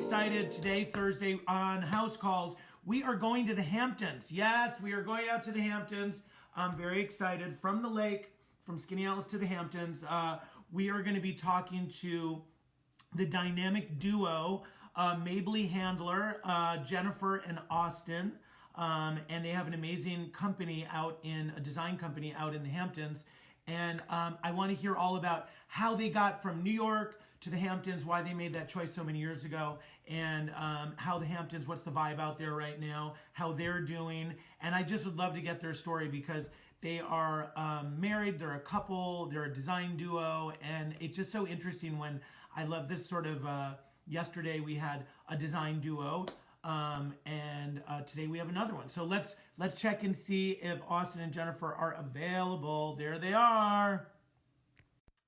excited today, Thursday, on House Calls. We are going to the Hamptons. Yes, we are going out to the Hamptons. I'm very excited. From the lake, from Skinny Alice to the Hamptons. We are going to be talking to the dynamic duo, Mabley Handler, Jennifer and Austin. And they have an amazing company a design company out in the Hamptons. And I want to hear all about how they got from New York to the Hamptons, why they made that choice so many years ago, and how the Hamptons, what's the vibe out there right now, how they're doing. And I just would love to get their story because they are married, they're a couple, they're a design duo, and it's just so interesting when I love this sort of, yesterday we had a design duo, and today we have another one. So let's check and see if Austin and Jennifer are available. There they are.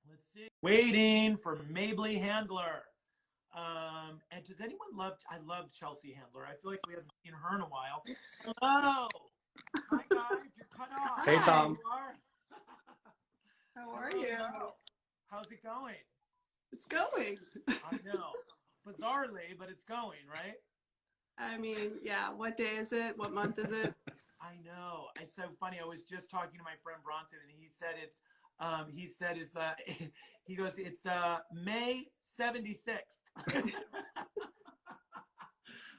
Let's see. Waiting for Mabley Handler. And does anyone love? I love Chelsea Handler. I feel like we haven't seen her in a while. Hello. Hi guys, you're cut off. Hey Thom. How are you? How's it going? It's going. I know. Bizarrely, but it's going, right? I mean, yeah. What day is it? What month is it? I know. It's so funny. I was just talking to my friend Bronson, and he said it's he goes, it's May 76th.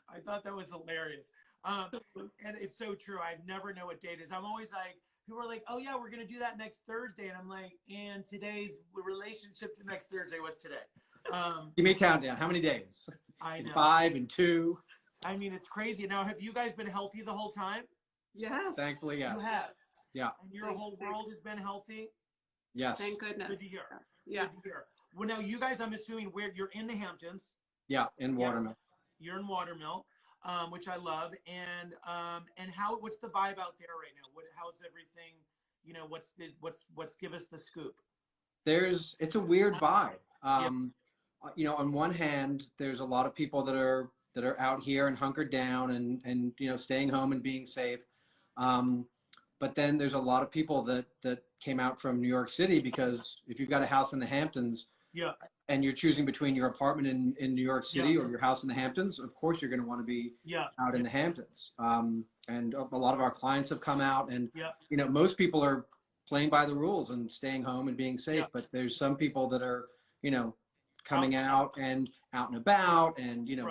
I thought that was hilarious. And it's so true. I never know what date it is. I'm always like, people are like, oh yeah, we're going to do that next Thursday. And I'm like, and today's relationship to next Thursday. What's today? Give me a countdown. How many days? I know. 5 and 2. I mean, it's crazy. Now, have you guys been healthy the whole time? Yes. Thankfully, yes. You have. Yeah. And your whole world has been healthy? Yes. Thank goodness. Good to hear. Yeah. Good to hear. Well, now you guys, I'm assuming where you're in the Hamptons. Yeah, in Watermill. You're in Watermill, which I love. And what's the vibe out there right now? How's everything? You know, what's give us the scoop? It's a weird vibe. You know, on one hand, there's a lot of people that are out here and hunkered down and you know, staying home and being safe. But then there's a lot of people that came out from New York City because if you've got a house in the Hamptons, yeah, and you're choosing between your apartment in New York City or your house in the Hamptons, of course you're going to want to be out in the Hamptons. And a lot of our clients have come out, and you know, most people are playing by the rules and staying home and being safe. But there's some people that are, you know, coming out and about, and you know,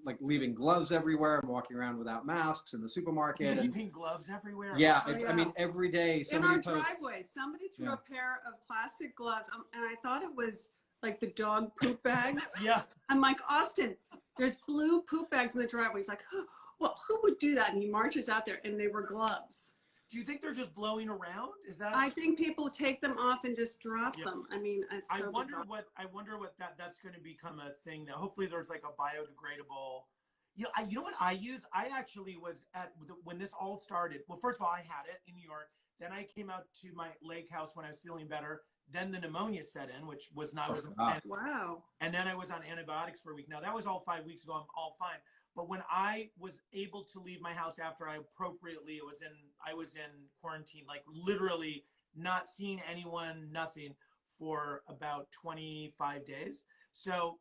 like leaving gloves everywhere and walking around without masks in the supermarket. Leaving gloves everywhere. Yeah, it's. I mean, every day somebody in our posts, driveway, somebody threw a pair of plastic gloves, and I thought it was like the dog poop bags. Yeah. I'm like, Austin, there's blue poop bags in the driveway. He's like, well, who would do that? And he marches out there, and they were gloves. Do you think they're just blowing around? Is that? I think people take them off and just drop them. I mean, it's so I wonder what that's going to become a thing now. Hopefully, there's like a biodegradable. You know what I use? I actually was at when this all started. Well, first of all, I had it in New York. Then I came out to my lake house when I was feeling better. Then the pneumonia set in, which was not. Wow. And then I was on antibiotics for a week. Now that was all 5 weeks ago. I'm all fine. But when I was able to leave my house after I was in quarantine, like literally not seeing anyone, nothing for about 25 days. So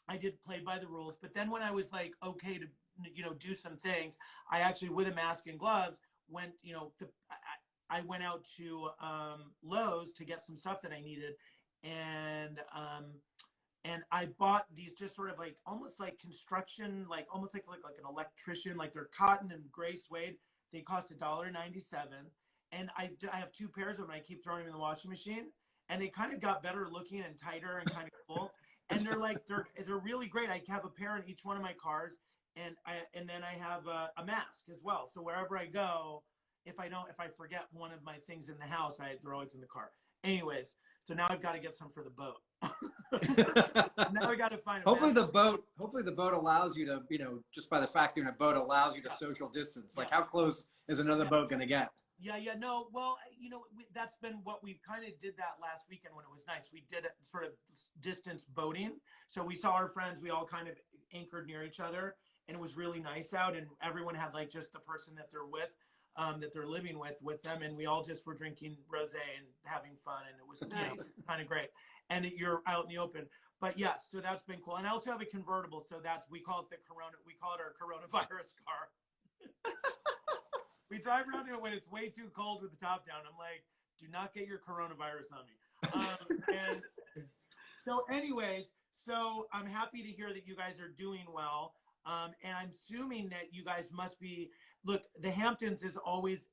I did play by the rules. But then when I was like, okay to, you know, do some things, I actually, with a mask and gloves, went, you know, I went out to Lowe's to get some stuff that I needed, and I bought these just sort of like almost like construction, like almost like an electrician, like they're cotton and gray suede. They cost $1.97, and I have 2 pairs of them. I keep throwing them in the washing machine, and they kind of got better looking and tighter and kind of cool. And they're really great. I have a pair in each one of my cars, and then I have a mask as well. So wherever I go. If I forget one of my things in the house, they're always in the car. Anyways, so now I've got to get some for the boat. Now I got to find. Hopefully the boat allows you to, you know, just by the fact you're in a boat allows you to social distance. Like how close is another boat going to get? Yeah. No. Well, you know, that's been what we've kind of did that last weekend when it was nice. We did sort of distance boating. So we saw our friends. We all kind of anchored near each other, and it was really nice out. And everyone had like just the person that they're with. that they're living with them, and we all just were drinking rosé and having fun, and it was nice. kind of great. And you're out in the open. But yes, so that's been cool. And I also have a convertible, so we call it our coronavirus car. We drive around when it's way too cold with the top down. I'm like, do not get your coronavirus on me. And so anyways, so I'm happy to hear that you guys are doing well. And I'm assuming that you guys must be, look, the Hamptons it's always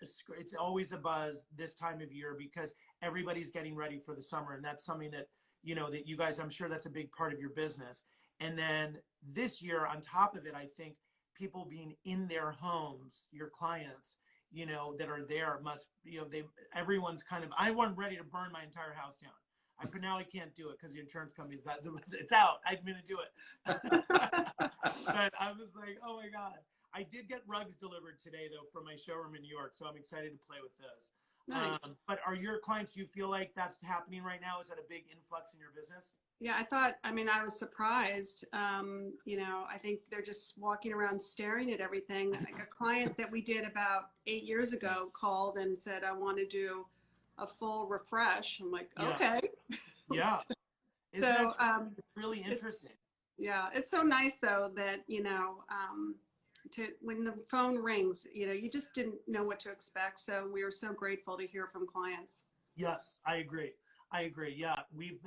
a buzz this time of year because everybody's getting ready for the summer. And that's something that, that you guys, I'm sure that's a big part of your business. And then this year on top of it, I think people being in their homes, your clients, that are there must, everyone's kind of, I wasn't ready to burn my entire house down. Now I can't do it because the insurance company's it's out. I'm going to do it. But I was like, oh my God. I did get rugs delivered today though from my showroom in New York. So I'm excited to play with those. Nice. But are your clients, do you feel like that's happening right now? Is that a big influx in your business? Yeah, I was surprised. I think they're just walking around staring at everything. Like a client that we did about 8 years ago called and said, I want to do a full refresh. I'm like, okay. Yeah. So it's really interesting. It's so nice though that, when the phone rings, you just didn't know what to expect. So we were so grateful to hear from clients. Yes, I agree. Yeah, we've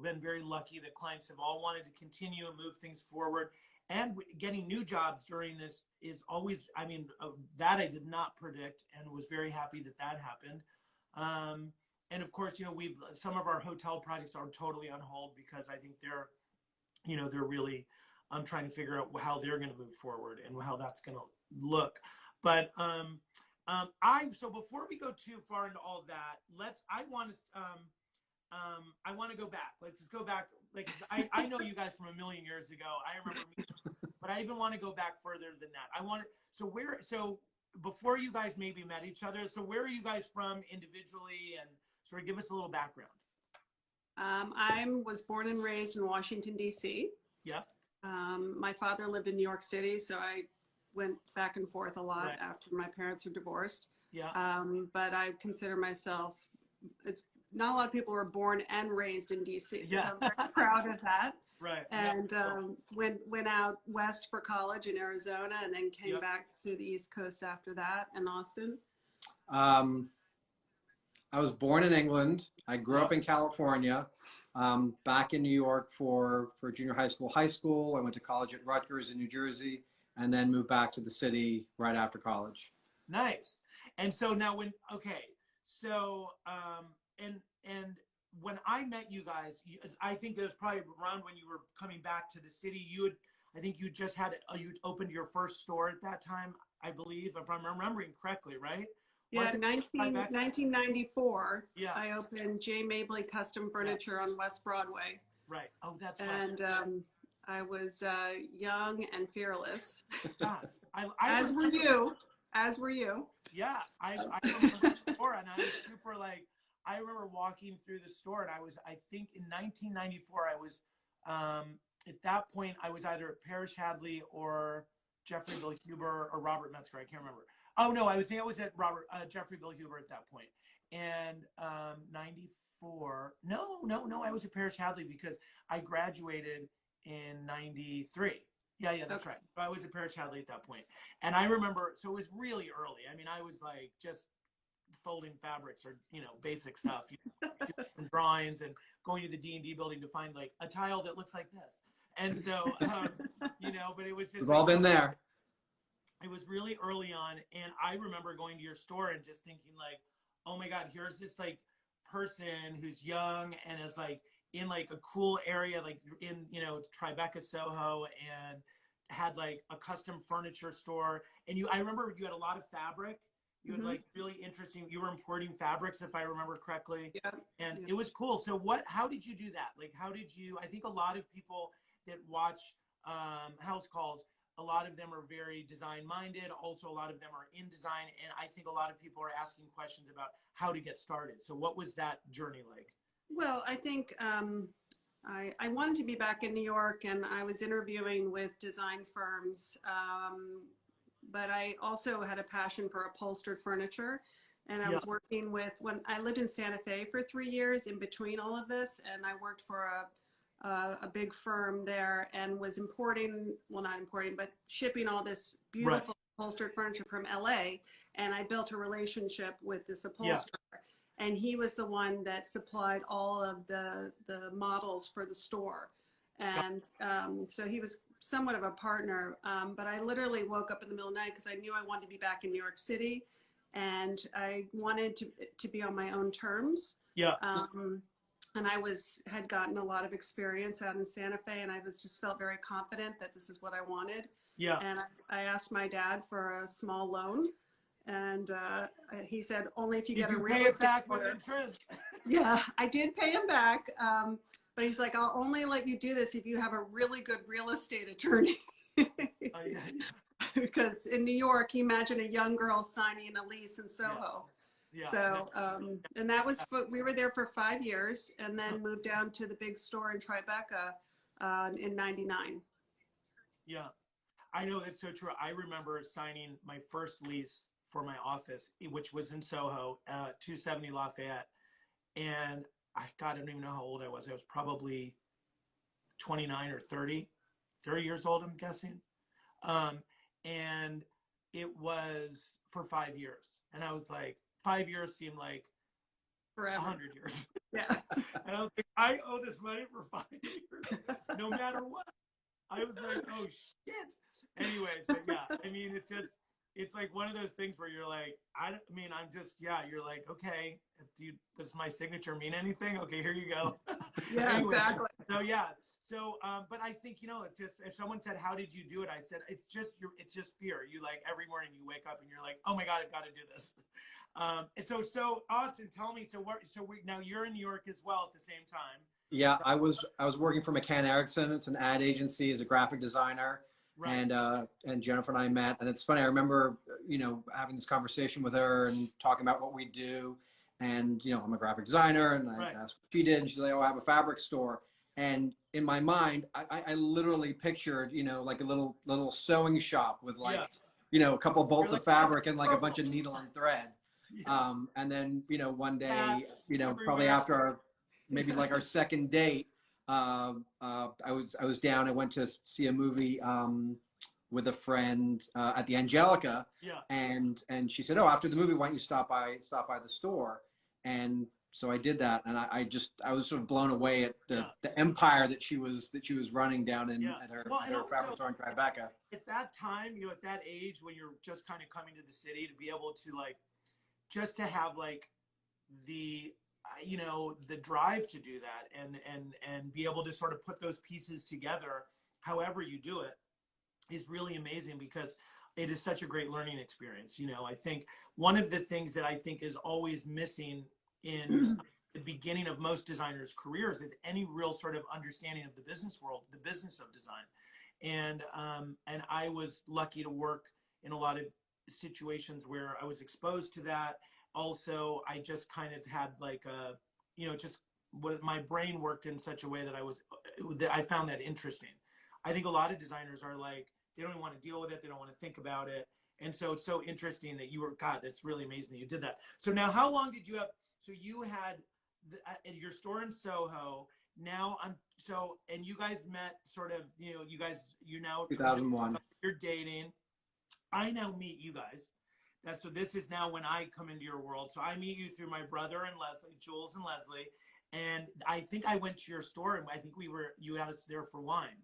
been very lucky that clients have all wanted to continue and move things forward, and getting new jobs during this is always. That I did not predict, and was very happy that happened. And of course, some of our hotel projects are totally on hold because I think they're really trying to figure out how they're going to move forward and how that's going to look. But so before we go too far into all of that, I want to go back. Let's just go back. Like I know you guys from a million years ago. I remember me, but I even want to go back further than that. So before you guys maybe met each other, so where are you guys from individually, and sort of give us a little background. I was born and raised in Washington, D.C. Yeah. My father lived in New York City, so I went back and forth a lot after my parents were divorced. Yeah. But I consider myself, not a lot of people were born and raised in DC. Yeah. So I'm very proud of that. Right. And went out west for college in Arizona, and then came back to the East Coast after that in Austin. I was born in England. I grew up in California, back in New York for junior high school. I went to college at Rutgers in New Jersey, and then moved back to the city right after college. Nice. And so now and when I met you guys, I think it was probably around when you were coming back to the city. I think you just you opened your first store at that time, I believe, if I'm remembering correctly, right? Yeah, 1994. Yeah. I opened J. Mabley Custom Furniture on West Broadway. Right. Oh, that's right. And I was young and fearless. As were you. As were you. Yeah, I remember the store, and I was super like. I remember walking through the store, and I think in 1994, I was, at that point, I was either Parrish Hadley or Jeffrey Bill Huber or Robert Metzger. I can't remember. Oh no, I was at Jeffrey Bill Huber at that point. And 94, no, I was at Parrish Hadley because I graduated in 93. Yeah, that's right. I was at Parrish Hadley at that point. And I remember, so it was really early. I mean, I was like just folding fabrics or basic stuff, and drawings, and going to the D&D building to find like a tile that looks like this. And so but it was just, we've all been there. It was really early on, and I remember going to your store and just thinking like, oh my God, here's this like person who's young and is like in like a cool area, like in Tribeca, Soho, and had like a custom furniture store. And I remember you had a lot of fabric. You had like really interesting, you were importing fabrics, if I remember correctly. Yeah. And it was cool. So how did you do that? Like, I think a lot of people that watch house calls, a lot of them are very design minded. Also, a lot of them are in design. And I think a lot of people are asking questions about how to get started. So what was that journey like? Well, I think I wanted to be back in New York, and I was interviewing with design firms but I also had a passion for upholstered furniture. And I was working with, when I lived in Santa Fe for 3 years in between all of this, and I worked for a big firm there and was importing, well, not importing, but shipping all this beautiful upholstered furniture from LA. And I built a relationship with this upholsterer. And he was the one that supplied all of the models for the store. And so he was somewhat of a partner. But I literally woke up in the middle of the night because I knew I wanted to be back in New York City. And I wanted to be on my own terms. And I had gotten a lot of experience out in Santa Fe, and I just felt very confident that this is what I wanted. And I asked my dad for a small loan, and he said, only if you get a real estate. Pay it back with interest. Yeah, I did pay him back. But he's like, I'll only let you do this if you have a really good real estate attorney. Because in New York, you imagine a young girl signing a lease in Soho. So, and that was, we were there for 5 years and then moved down to the big store in Tribeca in 99. Yeah, I know that's so true. I remember signing my first lease for my office, which was in Soho, 270 Lafayette. And God, I don't even know how old I was. I was probably 29 or 30 years old, I'm guessing. And it was for 5 years. And I was like, 5 years seemed like forever. 100 years. Yeah. And I was like, I owe this money for 5 years, no matter what. I was like, oh shit. Anyways, but yeah, I mean, it's like one of those things where you're like, you're like, okay, does my signature mean anything? Okay, here you go. Yeah, anyway, exactly. So yeah. So, but I think, it's just, if someone said, how did you do it? I said, it's just fear. You like every morning you wake up and you're like, oh my God, I've got to do this. And so Austin, tell me, now you're in New York as well at the same time. Yeah, I was working for McCann Erickson. It's an ad agency as a graphic designer. Right. And Jennifer and I met, and it's funny. I remember, having this conversation with her and talking about what we do. And, I'm a graphic designer, and I asked what she did, and she's like, oh, I have a fabric store. And in my mind, I literally pictured, like a little sewing shop with a couple of bolts of fabric and like a bunch of needle and thread. And then, one day, probably after maybe like our second date, I was down. I went to see a movie with a friend at the Angelica, and she said, "Oh, after the movie, why don't you stop by the store?" And so I did that, and I was sort of blown away at the empire that she was running down at her fabric store in Tribeca. At that time, at that age when you're just kind of coming to the city, to be able to just to have the drive to do that and be able to sort of put those pieces together, however you do it, is really amazing, because it is such a great learning experience. I think one of the things that I think is always missing in the beginning of most designers' careers is any real sort of understanding of the business world, the business of design. And I was lucky to work in a lot of situations where I was exposed to that. Also, I just kind of had just what my brain worked in such a way that I found that interesting. I think a lot of designers are like, they don't even want to deal with it. They don't want to think about it. And so it's so interesting that God, that's really amazing that you did that. So now how long did you have, so you had your store in Soho now, and you guys met sort of, you now 2001, you're dating. I now meet you guys. So this is now when I come into your world. So I meet you through my brother and Leslie, Jules and Leslie. And I think I went to your store, and I think you had us there for wine.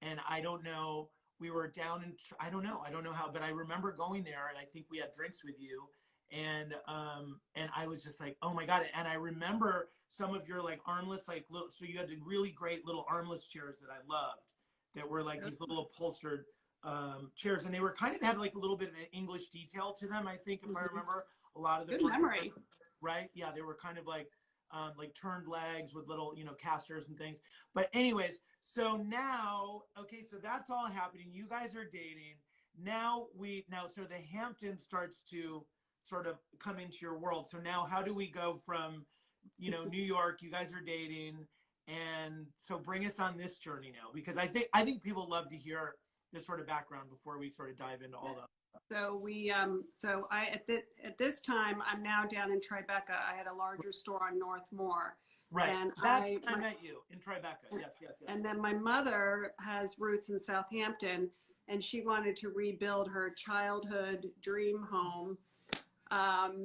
And I don't know, we were down in, I don't know how, but I remember going there, and I think we had drinks with you. And I was just like, oh my God. And I remember some of your armless, so you had really great little armless chairs that I loved, that were these little upholstered chairs, and they were kind of had a little bit of an English detail to them. I think, if I remember, a lot of the good memory, right? Yeah, they were kind of like turned legs with little casters and things. But anyways, so now, okay, so that's all happening. You guys are dating now. So the Hampton starts to sort of come into your world. So now, how do we go from New York? You guys are dating, and so bring us on this journey now, because I think people love to hear this sort of background before we sort of dive into all So at this time, I'm now down in Tribeca. I had a larger store on North Moore. Right. And I met you in Tribeca. Yes. And then my mother has roots in Southampton, and she wanted to rebuild her childhood dream home.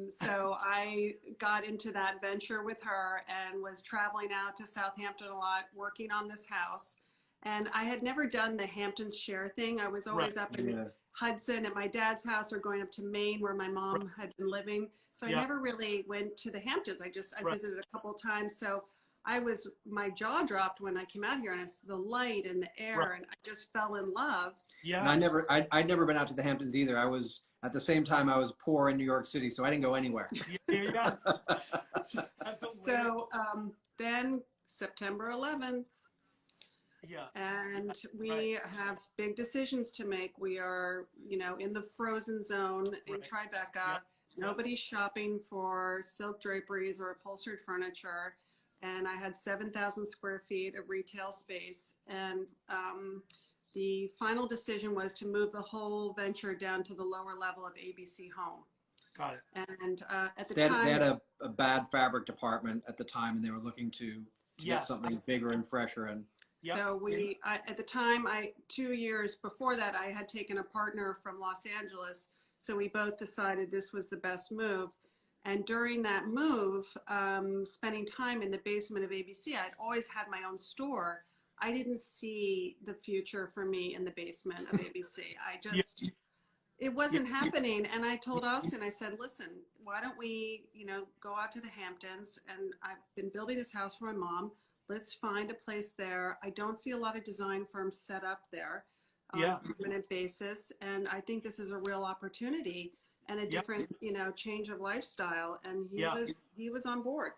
So I got into that venture with her and was traveling out to Southampton a lot, working on this house. And I had never done the Hamptons share thing. I was always up in Hudson at my dad's house or going up to Maine where my mom had been living. So I never really went to the Hamptons. I visited a couple of times. So my jaw dropped when I came out here, and I saw the light and the air, and I just fell in love. Yeah. And I'd never been out to the Hamptons either. I was, at the same time, I was poor in New York City, so I didn't go anywhere. Yeah. So then September 11th. Yeah. And we have big decisions to make. We are, in the frozen zone in Tribeca. Yep. Nobody's shopping for silk draperies or upholstered furniture. And I had 7,000 square feet of retail space. And the final decision was to move the whole venture down to the lower level of ABC Home. Got it. And at the time, they had a bad fabric department at the time, and they were looking to get something bigger and fresher. And so at the time, 2 years before that, I had taken a partner from Los Angeles. So we both decided this was the best move. And during that move, spending time in the basement of ABC, I'd always had my own store. I didn't see the future for me in the basement of ABC. It wasn't happening. And I told Austin, I said, listen, why don't we, go out to the Hamptons? And I've been building this house for my mom. Let's find a place there. I don't see a lot of design firms set up there on a permanent basis. And I think this is a real opportunity and a different, change of lifestyle. And he was on board.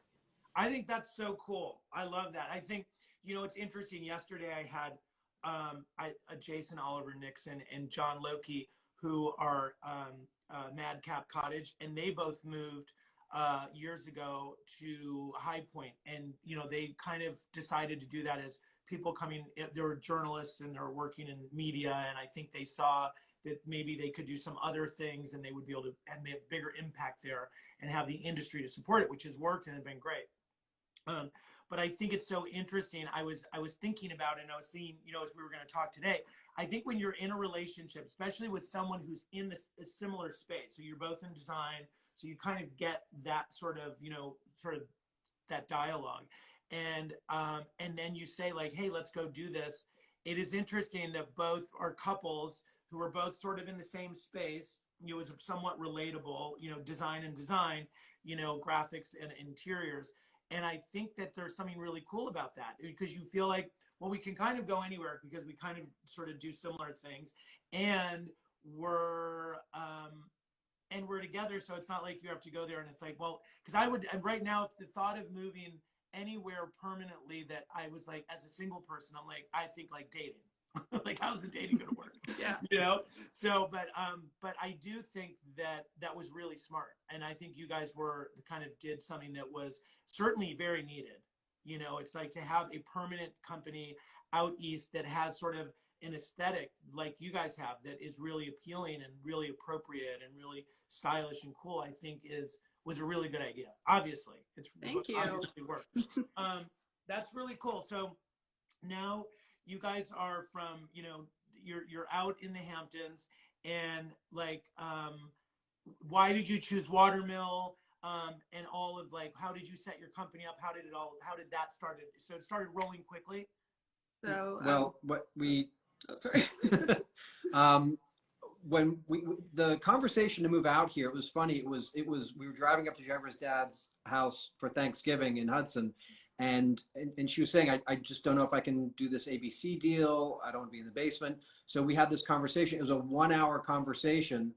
I think that's so cool. I love that. I think, it's interesting. Yesterday I had Jason Oliver Nixon and John Loki, who are Madcap Cottage, and they both moved years ago to High Point. And, they kind of decided to do that as people coming, they were journalists and they're working in media. And I think they saw that maybe they could do some other things and they would be able to have a bigger impact there and have the industry to support it, which has worked and has been great. But I think it's so interesting. I was thinking about it, and I was seeing, as we were going to talk today, I think when you're in a relationship, especially with someone who's in a similar space, so you're both in design, so you kind of get that sort of that dialogue. And then you say like, hey, let's go do this. It is interesting that both are couples who are both sort of in the same space, is somewhat relatable, design, graphics and interiors. And I think that there's something really cool about that, because you feel like, well, we can kind of go anywhere because we kind of sort of do similar things, and we're together. So it's not like you have to go there and it's like, well, because right now, if the thought of moving anywhere permanently, that I was like, as a single person, I'm like, I think like dating. Like, how's the dating going to work? Yeah. So, but I do think that was really smart. And I think you guys did something that was certainly very needed. It's like to have a permanent company out east that has sort of an aesthetic like you guys have that is really appealing and really appropriate and really stylish and cool, I think was a really good idea. Obviously, Thank you. Obviously worked. That's really cool. So now you guys are from, you're out in the Hamptons, and like, why did you choose Watermill? And all of like, how did you set your company up? How did that start? So it started rolling quickly. So, sorry. When the conversation to move out here, it was funny. We were driving up to Jennifer's dad's house for Thanksgiving in Hudson. And she was saying, I just don't know if I can do this ABC deal. I don't want to be in the basement. So we had this conversation. It was a 1-hour conversation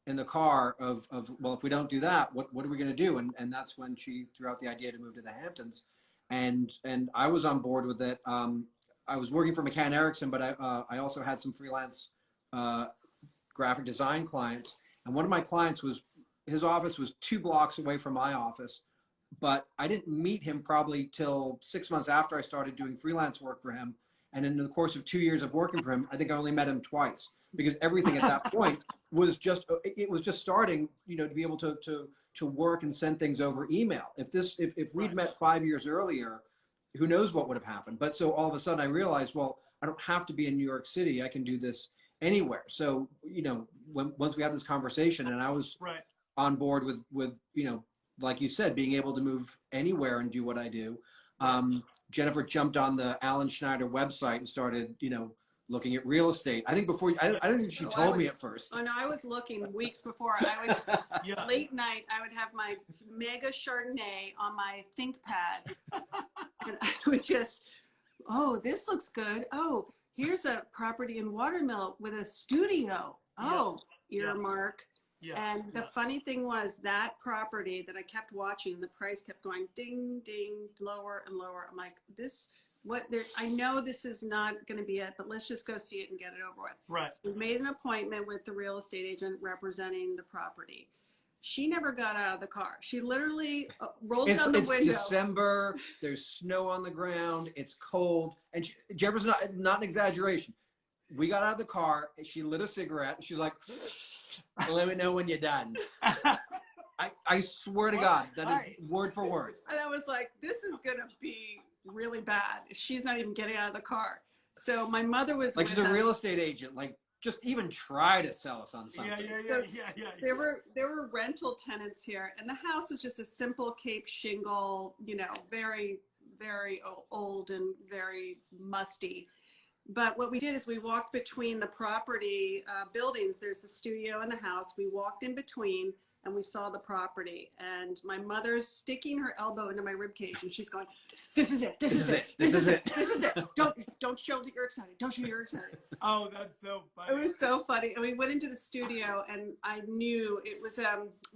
in the car of well, if we don't do that, what are we going to do? And that's when she threw out the idea to move to the Hamptons. And I was on board with it. I was working for McCann Erickson, but I also had some freelance graphic design clients. And one of my clients his office was 2 blocks away from my office. But I didn't meet him probably till 6 months after I started doing freelance work for him. And in the course of 2 years of working for him, I think I only met him twice, because everything at that point was just starting, to be able to work and send things over email. If we'd met 5 years earlier, who knows what would have happened. But so all of a sudden I realized, well, I don't have to be in New York City. I can do this anywhere. So, once we had this conversation, and I was on board with, like you said, being able to move anywhere and do what I do. Jennifer jumped on the Alan Schneider website and started, looking at real estate. I think I don't think she told me at first. Oh no, I was looking weeks before. I was late night. I would have my mega Chardonnay on my ThinkPad, and I would just, oh, this looks good. Oh, here's a property in Watermill with a studio. Oh, earmark. And the funny thing was, that property that I kept watching, the price kept going ding, ding, lower and lower. I'm like, I know this is not going to be it, but let's just go see it and get it over with. Right. So we made an appointment with the real estate agent representing the property. She never got out of the car. She literally rolled down the window. It's December. There's snow on the ground. It's cold. And Jennifer's not an exaggeration. We got out of the car. She lit a cigarette. She's like, let me know when you're done. I swear to God, that is word for word. And I was like, this is going to be really bad. She's not even getting out of the car. So my mother was like, she's a real estate agent. Like, just even try to sell us on something. Yeah. There were rental tenants here, and the house was just a simple Cape shingle, very, very old and very musty. But what we did is we walked between the property buildings. There's a studio in the house. We walked in between, and we saw the property. And my mother's sticking her elbow into my ribcage, and she's going, "This is it. This is it. This is it. This is it. Don't show that you're excited. Don't show you're excited." Oh, that's so funny. It was so funny. And we went into the studio, and I knew it was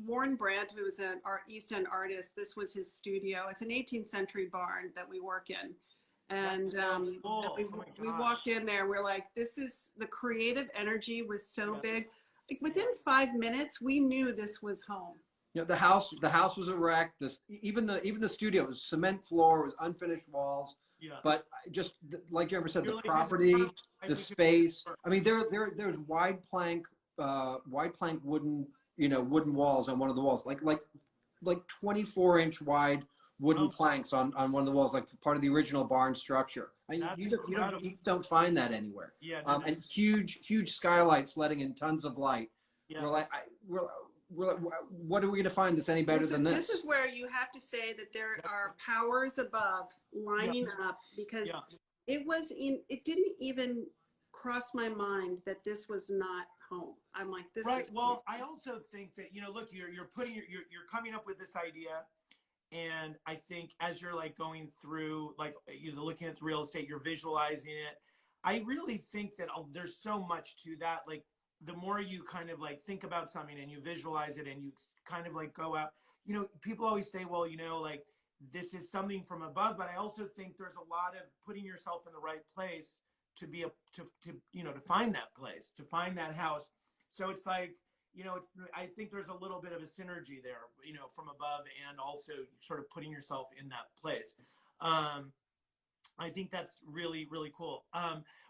Warren Brandt, who was an East End artist. This was his studio. It's an 18th century barn that we work in. And we walked in there. We're like, the creative energy was so big. Like, within 5 minutes, we knew this was home. The house was erect. Even the studio was cement floor, it was unfinished walls. Yeah. But just like Jennifer said, the property, the space. I mean, there's wide plank wooden walls on one of the walls, like 24-inch wide wooden planks on one of the walls, like part of the original barn structure. You don't find that anywhere. Yeah. And huge skylights letting in tons of light. Yeah. We're like, what are we going to find that's any better than this? This is where you have to say that there are powers above lining up, because it didn't even cross my mind that this was not home. I'm like, this is well, I also think that, look, you're coming up with this idea. And I think as you're like going through, like, looking at real estate, you're visualizing it. I really think that there's so much to that. Like, the more you kind of like think about something and you visualize it and you kind of like go out, people always say, well, like, this is something from above. But I also think there's a lot of putting yourself in the right place to find that place, to find that house. So it's like, I think there's a little bit of a synergy there, from above, and also sort of putting yourself in that place. I think that's really, really cool.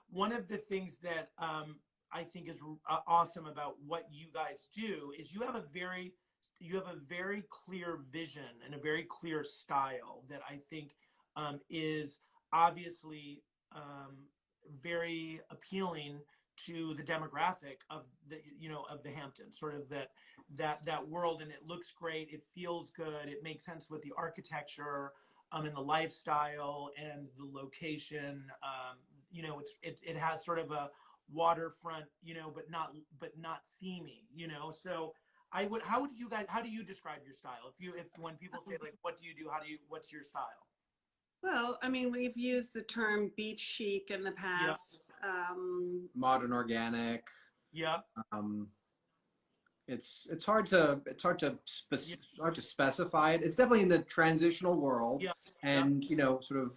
One of the things that I think is awesome about what you guys do is you have a very clear vision and a very clear style that I think is obviously very appealing to the demographic of the Hamptons, sort of that world. And it looks great. It feels good. It makes sense with the architecture and the lifestyle and the location. It has sort of a waterfront, but not themey, So how do you describe your style? If when people say, like, what do you do? What's your style? Well, I mean, we've used the term beach chic in the past. Modern organic. Yeah. It's hard to specify it. It's definitely in the transitional world. Yeah. And sort of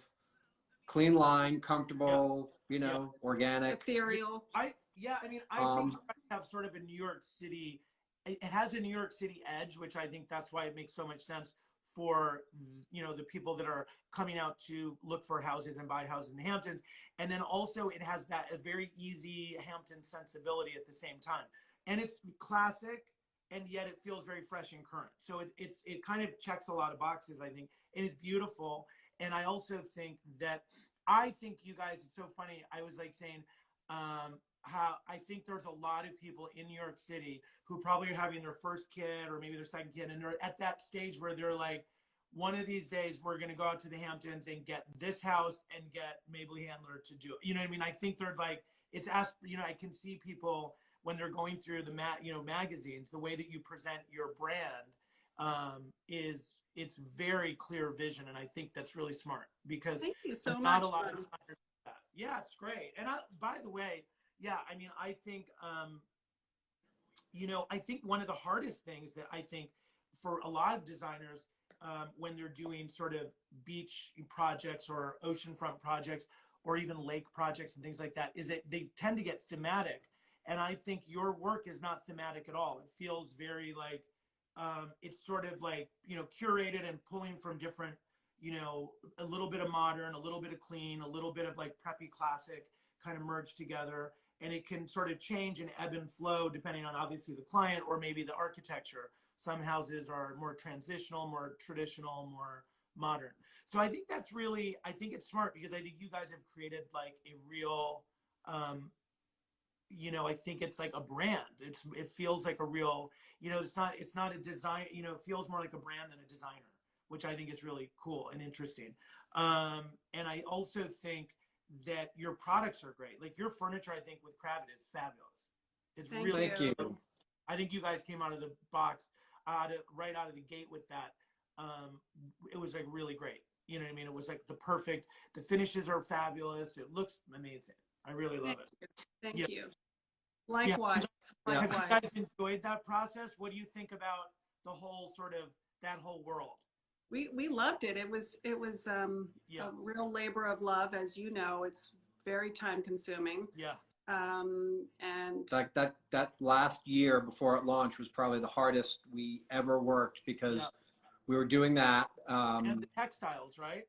clean line, comfortable. Organic. Ethereal. I think I have sort of a New York City. It has a New York City edge, which I think that's why it makes so much sense for, you know, the people that are coming out to look for houses and buy houses in the Hamptons. And then also it has that a very easy Hampton sensibility at the same time. And it's classic, and yet it feels very fresh and current. So it kind of checks a lot of boxes, I think. It is beautiful. And I also think you guys, it's so funny. I was like saying, how I think there's a lot of people in New York City who probably are having their first kid or maybe their second kid, and they're at that stage where they're like, one of these days we're going to go out to the Hamptons and get this house and get Mabley Handler to do it. You know what I mean? I think they're like, you know, I can see people when they're going through the magazines, the way that you present your brand it's very clear vision, and I think that's really smart because thank you so not much. a lot of designers do that. Yeah, it's great. And by the way, yeah, I mean, I think, you know, I think one of the hardest things that I think for a lot of designers when they're doing sort of beach projects or oceanfront projects or even lake projects and things like that is that they tend to get thematic. And I think your work is not thematic at all. It feels very like, it's sort of like, you know, curated and pulling from different, you know, a little bit of modern, a little bit of clean, a little bit of like preppy classic kind of merged together. And it can sort of change and ebb and flow depending on obviously the client or maybe the architecture. Some houses are more transitional, more traditional, more modern. So I think that's really, I think it's smart because I think you guys have created like a real, you know, I think it's like a brand. It feels like a real, you know, it's not a design, you know, it feels more like a brand than a designer, which I think is really cool and interesting. And I also think that your products are great. Like your furniture, I think with Kravitz, it's fabulous. It's really Thank you. I think you guys came out of the box, right out of the gate with that. It was like really great. You know what I mean? It was like the finishes are fabulous. It looks amazing. I really love it. Thank Yeah. you. Likewise. Yeah. Have you guys enjoyed that process? What do you think about the whole sort of that whole world? We loved it. It was a real labor of love, as you know. It's very time consuming. Yeah. And like that last year before it launched was probably the hardest we ever worked because we were doing that. And the textiles, right?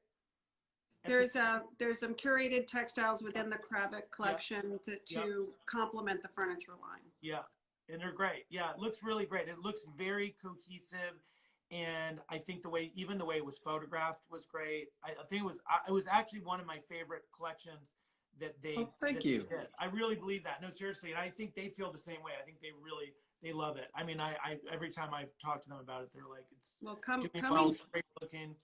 There's some curated textiles within the Kravitz collection to complement the furniture line. Yeah, and they're great. Yeah, it looks really great. It looks very cohesive, and I think the way it was photographed was great. I think it was actually one of my favorite collections that they. Thank you. Did. I really believe that. No, seriously, and I think they feel the same way. I think they love it. I mean, I every time I've talked to them about it, they're like, it's great looking.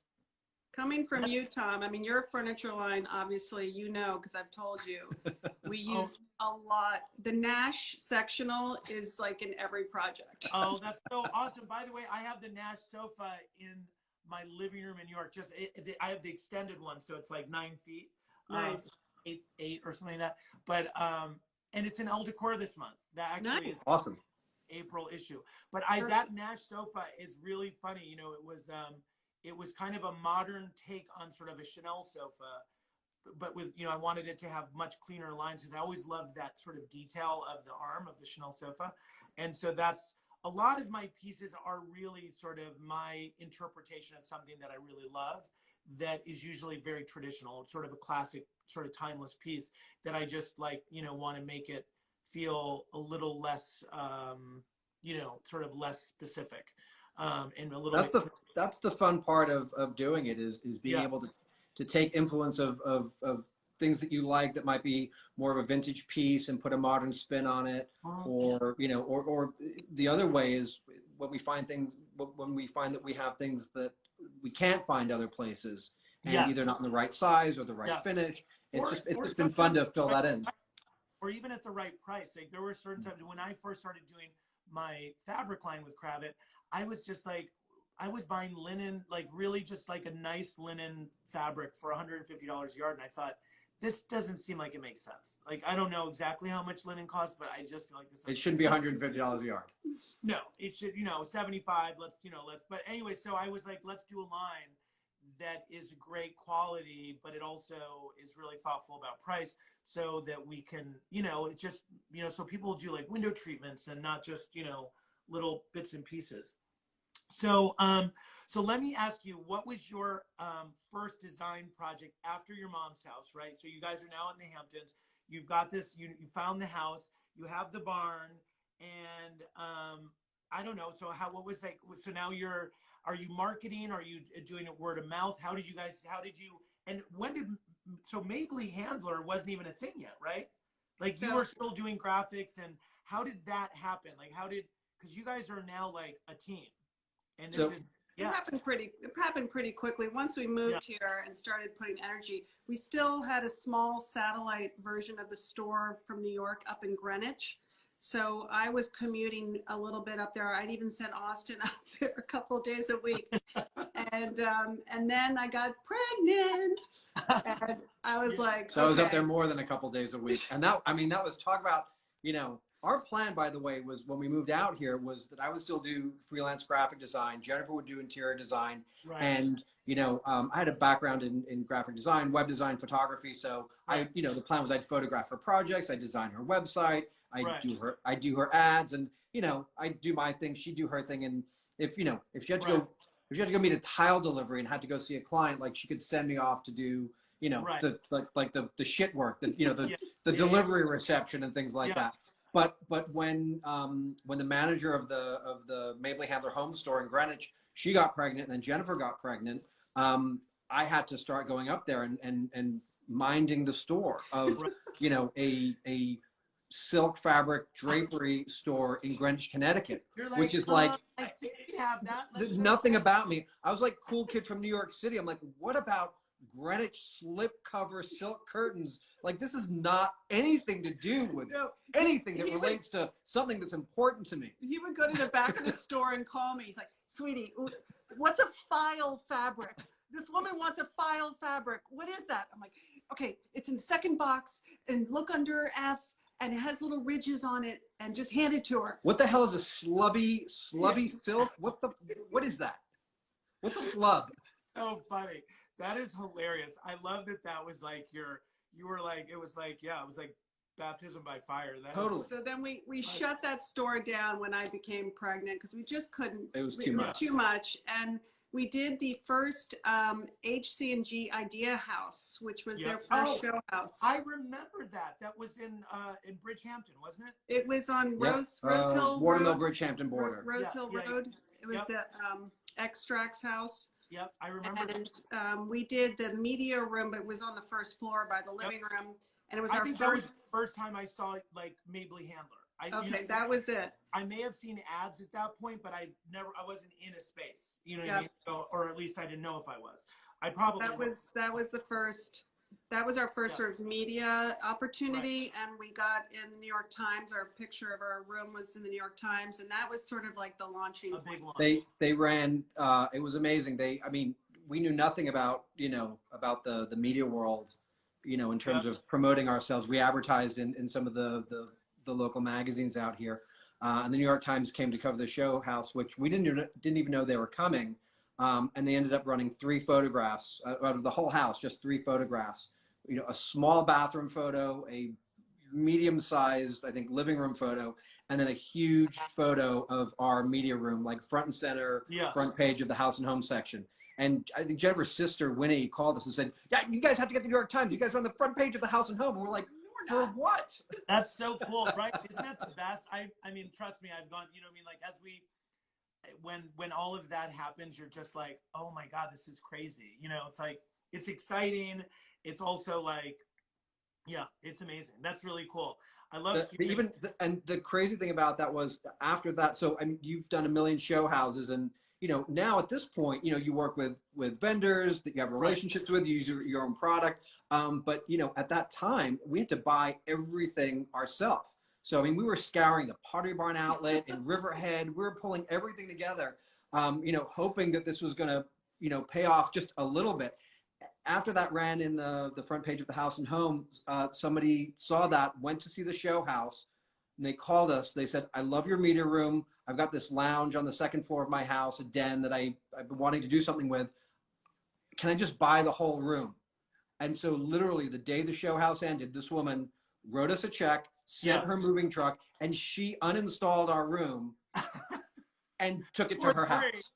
Coming from you, Thom, I mean, your furniture line, obviously, you know, because I've told you, we use a lot. The Nash sectional is like in every project. Oh, that's so awesome. By the way, I have the Nash sofa in my living room in New York. I have the extended one, so it's like 9 feet. Nice. 8 or something like that. But, and it's in El Decor this month. That actually is awesome. April issue. But that Nash sofa is really funny. You know, it was kind of a modern take on sort of a Chanel sofa, but with, you know, I wanted it to have much cleaner lines. And I always loved that sort of detail of the arm of the Chanel sofa. And so that's a lot of my pieces are really sort of my interpretation of something that I really love that is usually very traditional. It's sort of a classic, sort of timeless piece that I just like, you know, want to make it feel a little less, you know, sort of less specific. And a little that's the fun part of doing it is being able to take influence of things that you like that might be more of a vintage piece and put a modern spin on it, or you know, or the other way is when we find that we have things that we can't find other places and either not in the right size or the right finish. It's just been fun to fill that in. Or even at the right price. Like there were certain times when I first started doing my fabric line with Kravitz, I was just like, I was buying linen, like really just like a nice linen fabric for $150 a yard. And I thought, this doesn't seem like it makes sense. Like, I don't know exactly how much linen costs, but I just feel like this. It shouldn't be $150 a yard. No, it should, you know, 75. But anyway, so I was like, let's do a line that is great quality, but it also is really thoughtful about price so that we can, you know, it just, you know, so people do like window treatments and not just, you know, little bits and pieces. So let me ask you, what was your first design project after your mom's house, right? So you guys are now in the Hamptons. You've got this, you found the house, you have the barn, and I don't know. So what was like, so now are you marketing? Are you doing it word of mouth? How did you, and so Mabley Handler wasn't even a thing yet, right? Like you were still doing graphics, and how did that happen? Like because you guys are now like a team. And this is, it happened pretty quickly. Once we moved here and started putting energy, we still had a small satellite version of the store from New York up in Greenwich. So I was commuting a little bit up there. I'd even sent Austin up there a couple of days a week. And then I got pregnant, and I was like, so I was up there more than a couple of days a week. And that was talk about, our plan, by the way, was when we moved out here was that I would still do freelance graphic design. Jennifer would do interior design. Right. And, I had a background in graphic design, web design, photography. So the plan was I'd photograph her projects. I'd design her website. I'd do her ads, and, I'd do my thing. She'd do her thing. And if she had to go meet a tile delivery and had to go see a client, like she could send me off to do, the shit work, the delivery reception and things like that. But when the manager of the Mabley Handler home store in Greenwich, she got pregnant, and then Jennifer got pregnant, I had to start going up there and minding the store of a silk fabric drapery store in Greenwich, Connecticut, which is like I think we have that. Nothing about me. I was like cool kid from New York City. I'm like, what about Greenwich slip cover silk curtains? Like, this is not anything to do with anything that relates to something that's important to me. He would go to the back of the store and call me. He's like, sweetie, what's a file fabric? This woman wants a file fabric. What is that? I'm like, okay, it's in the second box, and look under F, and it has little ridges on it, and just hand it to her. What the hell is a slubby silk? What is that? What's a slub? Oh, funny. That is hilarious. I love that was like it was like baptism by fire. Totally. So then we shut that store down when I became pregnant, because we just couldn't. It was too much. And we did the first HC&G Idea House, which was their first show house. I remember that. That was in Bridgehampton, wasn't it? It was on Rose Hill Watermill Bridgehampton border. Rose Hill Road. It was the Extracts house. Yep, I remember. And we did the media room, but it was on the first floor by the living room. And it was I think that was the first time I saw like Mabley Handler. That was it. I may have seen ads at that point, but I wasn't in a space. You know what I mean? So, or at least I didn't know if I was. I probably that was our first sort of media opportunity, and we got in the New York Times. Our picture of our room was in the New York Times, and that was sort of like the launching point. They ran. It was amazing. We knew nothing about about the media world, in terms of promoting ourselves. We advertised in some of the local magazines out here, and the New York Times came to cover the show house, which we didn't even know they were coming. And they ended up running 3 photographs out of the whole house, just 3 photographs. A small bathroom photo, a medium-sized, I think, living room photo, and then a huge photo of our media room, like front and center, front page of the House and Home section. And I think Jennifer's sister, Winnie, called us and said, yeah, you guys have to get the New York Times. You guys are on the front page of the House and Home. And we're like, for what? That's so cool, right? Isn't that the best? I mean, trust me, I've gone, like as when all of that happens, you're just like, oh my God, this is crazy. It's like, it's exciting. It's also like, it's amazing. That's really cool. I love and the crazy thing about that was after that. So you've done 1 million show houses, and now at this point, you work with vendors that you have relationships with, you use your own product. But at that time, we had to buy everything ourselves. So, we were scouring the Pottery Barn outlet in Riverhead. We were pulling everything together, hoping that this was going to, pay off just a little bit. After that ran in the front page of the House and Home, somebody saw that, went to see the show house, and they called us. They said, I love your media room. I've got this lounge on the second floor of my house, a den that I've been wanting to do something with. Can I just buy the whole room? And so literally the day the show house ended, this woman wrote us a check, sent her moving truck, and she uninstalled our room and took it to her house.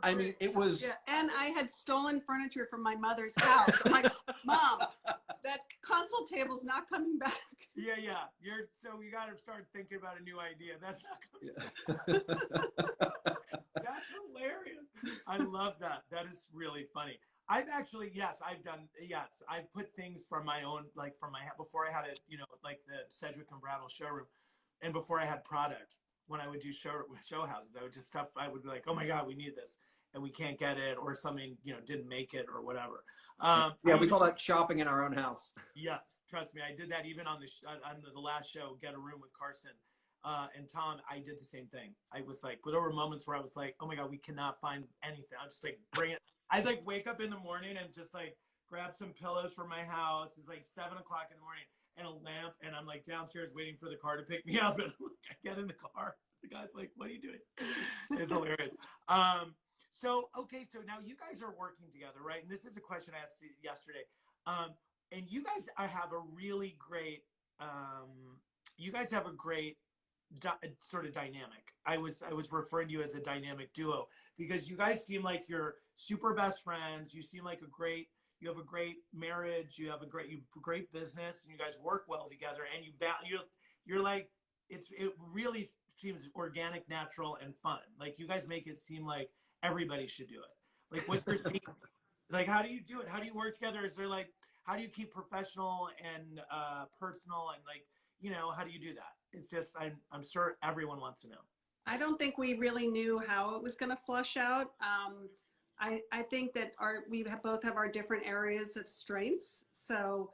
I mean, it was. Yeah, and I had stolen furniture from my mother's house. I'm like, Mom, that console table's not coming back. Yeah. So you got to start thinking about a new idea. That's not coming back. That's hilarious. I love that. That is really funny. I've actually, I've put things from my own, like before I had it, like the Sedgwick and Brattle showroom, and before I had product, when I would do show houses, I would just stuff, I would be like, oh my God, we need this, and we can't get it, or something, didn't make it, or whatever. We call that shopping in our own house. Yes, trust me, I did that even on the last show, Get a Room with Carson. And Thom, I did the same thing. I was like, but there were moments where I was like, oh my God, we cannot find anything. I'm just like, bring it. I'd like wake up in the morning and just like grab some pillows from my house. It's like 7 o'clock in the morning, and a lamp. And I'm like downstairs waiting for the car to pick me up. And I get in the car. The guy's like, what are you doing? It's hilarious. So now you guys are working together, right? And this is a question I asked yesterday. And you guys have a really great, sort of dynamic. I was referring to you as a dynamic duo because you guys seem like you're super best friends. You seem like you have a great marriage. You have a great business, and you guys work well together. And you're like, it really seems organic, natural, and fun. Like you guys make it seem like everybody should do it. Like what you're seeing, like how do you do it? How do you work together? Is there like, how do you keep professional and personal, and like, how do you do that? It's just, I'm sure everyone wants to know. I don't think we really knew how it was going to flush out. I think that both have our different areas of strengths. So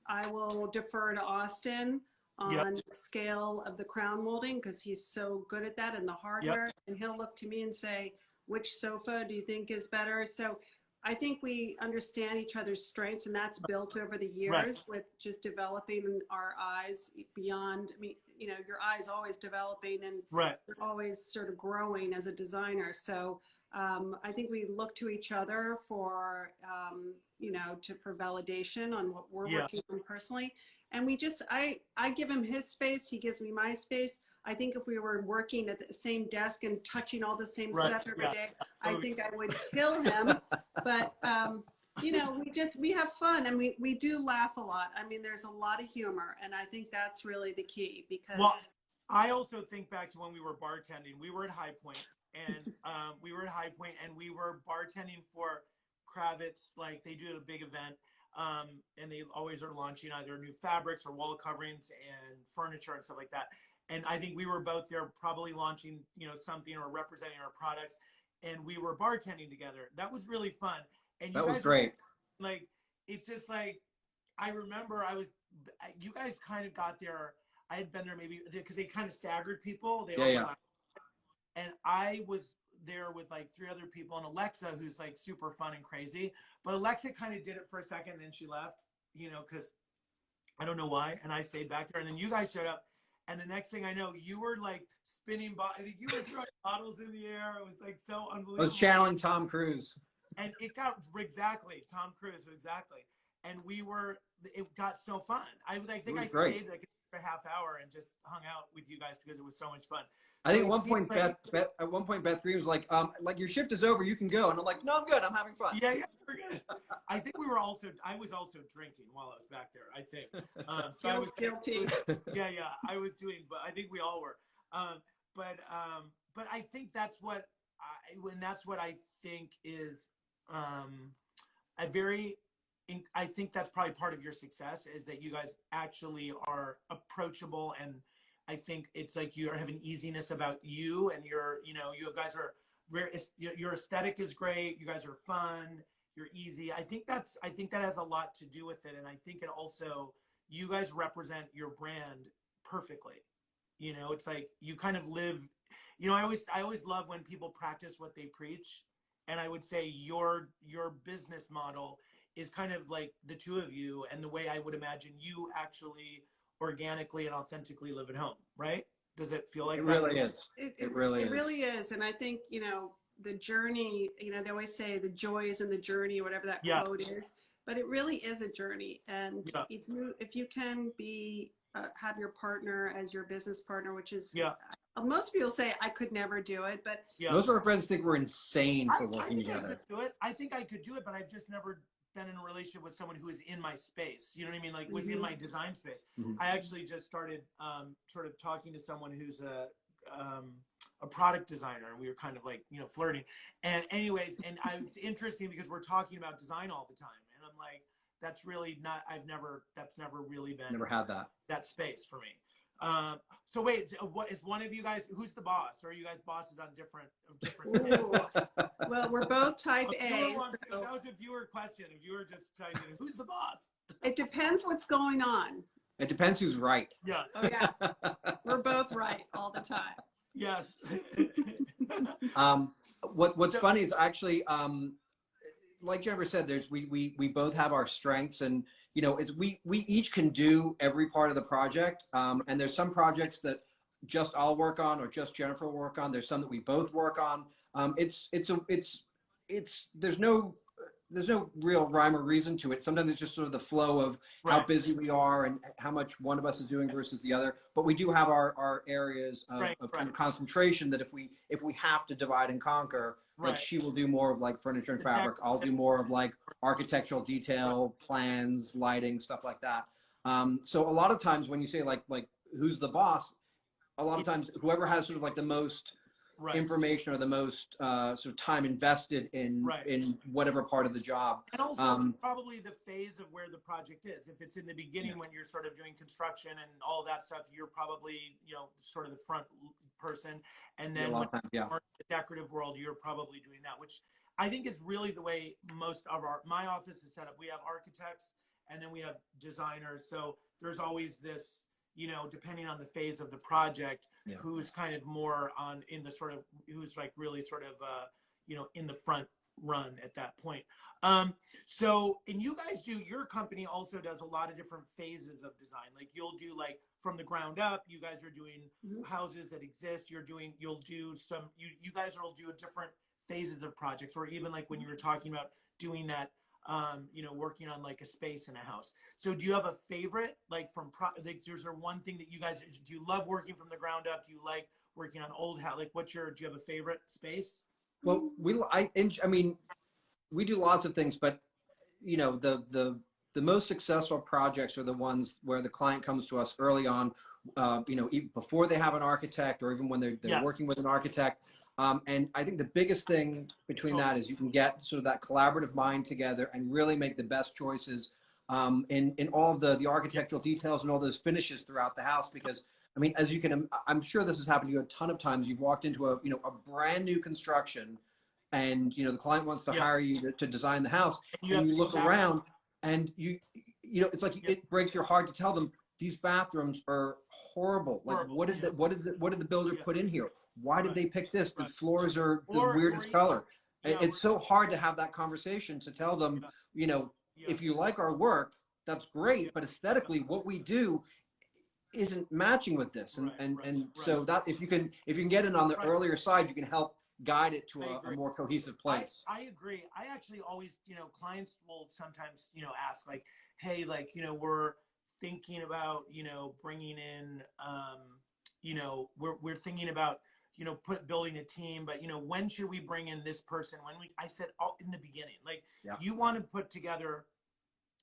I will defer to Austin on the scale of the crown molding because he's so good at that and the hardware. And he'll look to me and say, which sofa do you think is better? So I think we understand each other's strengths, and that's built over the years with just developing our eyes beyond. I mean, your eye's always developing, and you're always sort of growing as a designer. So I think we look to each other for, for validation on what we're working on personally. And I give him his space, he gives me my space. I think if we were working at the same desk and touching all the same stuff every day, I think I would kill him. But, we have fun, and we do laugh a lot. I mean, there's a lot of humor, and I think that's really the key because. Well, I also think back to when we were bartending. We were at High Point, and we were bartending for Kravitz. Like they do a big event, and they always are launching either new fabrics or wall coverings and furniture and stuff like that. And I think we were both there probably launching, something or representing our products. And we were bartending together. That was really fun. And that was great. Like, it's just like, I remember you guys kind of got there. I had been there maybe because they kind of staggered people. And I was there with like 3 other people and Alexa, who's like super fun and crazy. But Alexa kind of did it for a second, and then she left, because I don't know why. And I stayed back there. And then you guys showed up. And the next thing I know, you were like spinning, you were throwing bottles in the air. It was like so unbelievable. I was channeling Tom Cruise. And it got Tom Cruise, exactly. And it got so fun. I think I stayed like a half hour and just hung out with you guys because it was so much fun. I think at one point Beth Green was like your shift is over, you can go. And I'm like, no, I'm good. I'm having fun. Yeah, we're good. I think I was also drinking while I was back there, I think. So I was guilty. Yeah, I was doing, but I think we all were. But I think that's what I think is I think that's probably part of your success is that you guys actually are approachable, and I think it's like you have an easiness about you, and you guys are your aesthetic is great. You guys are fun. You're easy. I think that has a lot to do with it, and I think it also you guys represent your brand perfectly. It's like you kind of live. I always love when people practice what they preach, and I would say your business model is kind of like the two of you and the way I would imagine you actually organically and authentically live at home, right? Does it feel like that? Really is. It really is. It really is. And I think, the journey, they always say the joy is in the journey, or whatever that quote is, but it really is a journey. And if you can have your partner as your business partner, which is most people say I could never do it, but most of our friends think we're insane for working together. I could do it. I think I could do it, but I've just never been in a relationship with someone who is in my space. You know what I mean? Like was in my design space. I actually just started sort of talking to someone who's a product designer, and we were kind of like, you know, flirting. And anyways, and it's interesting because we're talking about design all the time, and I'm like, that's really not. That's never really been. Never had that space for me. So wait, what is one of you guys? Who's the boss? Or are you guys bosses on different? Well, we're both type A. So that was a viewer question. A viewer just typing, who's the boss? It depends what's going on. It depends who's right. Yeah. Oh yeah. We're both right all the time. Yes. What's funny is actually, like Jennifer said, we both have our strengths, and you know, we each can do every part of the project. And there's some projects that just I'll work on or just Jennifer will work on. There's some that we both work on. There's no real rhyme or reason to it. Sometimes it's just sort of the flow of how busy we are and how much one of us is doing versus the other. But we do have our areas of kind of concentration that if we have to divide and conquer, like she will do more of like furniture and fabric. I'll do more of like architectural detail, plans, lighting, stuff like that. So a lot of times when you say like who's the boss, a lot of times whoever has sort of like the most information or the most sort of time invested in whatever part of the job. And also probably the phase of where the project is. If it's in the beginning when you're sort of doing construction and all of that stuff, you're probably, you know, sort of the front person. And then when you're in the decorative world, you're probably doing that, which I think is really the way most of my office is set up. We have architects and then we have designers. So there's always this, you know, depending on the phase of the project, who's kind of more in the sort of, who's like really sort of, you know, in the front run at that point. So, and you guys your company also does a lot of different phases of design. Like you'll do like from the ground up, you guys are doing houses that exist. You'll do some, you guys will do different phases of projects, or even like when you were talking about doing that, you know, working on like a space in a house. So do you have a favorite, like from like, is there one thing that you guys, do you love working from the ground up? Do you like working on old house? Like do you have a favorite space? Well, I mean, we do lots of things, but you know, the most successful projects are the ones where the client comes to us early on, you know, even before they have an architect or even when they're working with an architect. And I think the biggest thing between that is you can get sort of that collaborative mind together and really make the best choices in all of the architectural details and all those finishes throughout the house. Because I mean, as you can, I'm sure this has happened to you a ton of times. You've walked into a brand new construction, and you know the client wants to hire you to design the house, and you look around, and you know it's like it breaks your heart to tell them these bathrooms are horrible. Like what did the builder put in here? Why did they pick this? The floors are the weirdest color. It's so hard to have that conversation to tell them, you know, if you like our work, that's great, but aesthetically what we do isn't matching with this. And so that if you can get in on the earlier side, you can help guide it to a more cohesive place. I agree. I actually always, you know, clients will sometimes, you know, ask like, hey, like, you know, we're thinking about, you know, bringing in, you know, we're thinking about, you know, building a team, but you know, when should we bring in this person? I said in the beginning, like you want to put together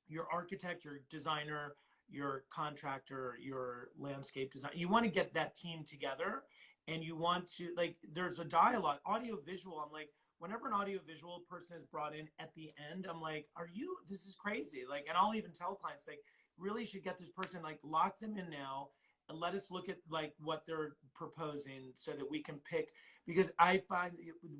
your architect, your designer, your contractor, your landscape design. You want to get that team together, and you want to, like, there's a dialogue, audio visual. I'm like, whenever an audio visual person is brought in at the end, I'm like, this is crazy. Like, and I'll even tell clients, like, really should get this person, like, lock them in now. And let us look at like what they're proposing so that we can pick, because I find